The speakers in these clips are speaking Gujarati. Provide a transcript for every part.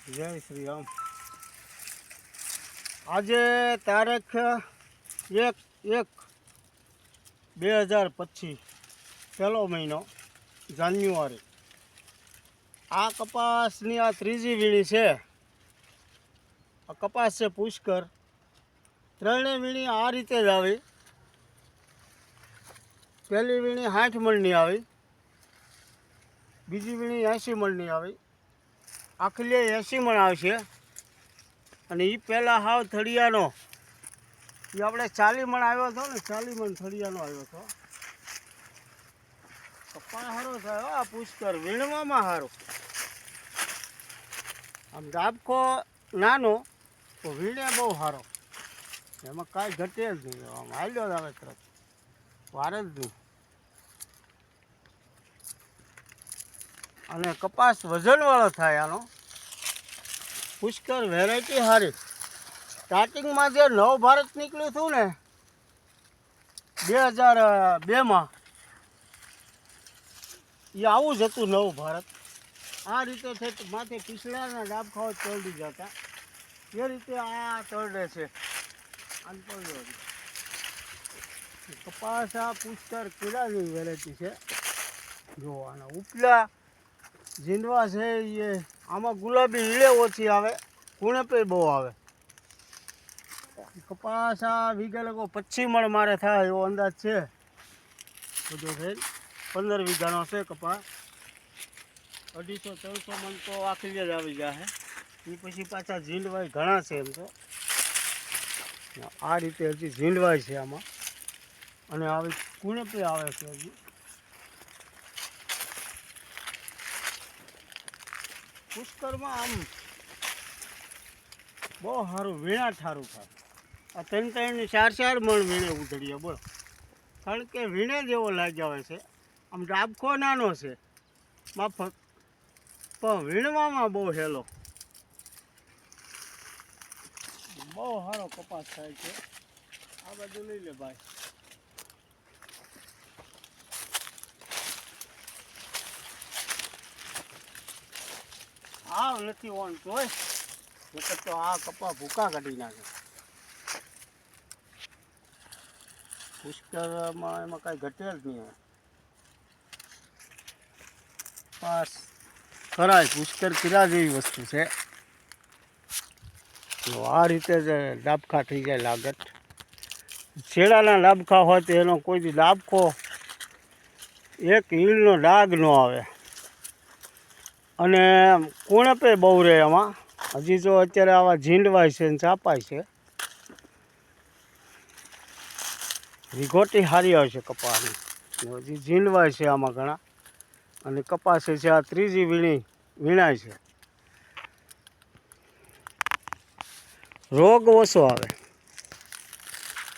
જય શ્રી રામ। આજે તારીખ 1/1/2025 પહેલો મહિનો જાન્યુઆરી। આ કપાસની આ ત્રીજી વીણી છે। આ કપાસ છે પુષ્કર। ત્રણેય વીણી આ રીતે જ આવી। પહેલી વીણી 60 મણની આવી, બીજી વીણી 80 મણની આવી, આખલી 80 મણ આવશે। અને એ પહેલાં હાવ થળિયાનો એ આપણે 40 મણ આવ્યો હતો ને, 40 મણ થળિયાનો આવ્યો હતો। કપા સારો થાય આ પુષ્કર, વીણવામાં સારું। આમ ડાબકો નાનો તો વીણે બહુ સારો, એમાં કાંઈ ઘટે જ નહીં। આમ હાલ્યો જ આવે તરત, વાર જ નહીં। અને કપાસ વજનવાળો થાય આનો। પુષ્કર વેરાયટી સારી। સ્ટાર્ટિંગમાં જે નવ ભારત નીકળ્યું હતું ને 2002માં, એ આવું જ હતું નવ ભારત। આ રીતે છે માથે પીસડાના ડાબખાઓ તરડી જતા, એ રીતે આ તરડે છે। કપાસ આ પુષ્કર કીડાની વેરાયટી છે। જો આના ઉપલા ઝીંડવા છે એ આમાં ગુલાબી ઈળે ઓછી આવે, કુણપે બહુ આવે। કપાસ આ વીઘા લગો 25 મણ મારે થાય એવો અંદાજ છે। બધો થઈ 15 વીઘાનો છે કપાસ। 250-300 મણ તો આખી જ આવી જશે। એ પછી પાછા ઝીંડવાય ઘણા છે એમ તો। આ રીતે હજી ઝીંડવાય છે આમાં, અને આવી કુણપે આવે છે હજી। પુષ્કરમાં આમ બહુ સારું વીણા ઠારું થાય। આ 3-4 મણ વીણે ઉધડીએ બોલો, કારણ કે વીણે જેવો લાગ્યા હોય છે। આમ ડાબખો નાનો છે માફક, પણ વીણવામાં બહુ હેલો, બહુ સારો કપાસ થાય છે। આ બાજુ લઈ લે ભાઈ। આ નથી ઓન તોય તો આ કપા ભૂકા કાઢી નાખે। પુષ્કરમાં એમાં કાંઈ ઘટે જ નહીં। પાસ ખરાય પુષ્કર કિરા જેવી વસ્તુ છે। તો આ રીતે જ ડાબખા થઈ જાય લાગત। છેડાના ડાબખા હોય તો એનો કોઈ ડાબખો એક ઈળનો ડાઘ ન આવે, અને કુણપે બહુ રહે એમાં। હજી જો અત્યારે આવા ઝીંડવાય છે ને ચાપાય છે, વિઘોટી સારી આવશે કપાસની। હજી ઝીંડવાય છે આમાં ઘણા, અને કપાસ છે આ ત્રીજી વીણી વીણાય છે। રોગ ઓછો આવે,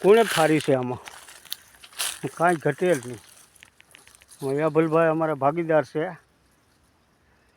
કુણપ સારી છે આમાં, કાંઈ ઘટે જ નહીં। વ્યાભલભાઈ અમારા ભાગીદાર છે।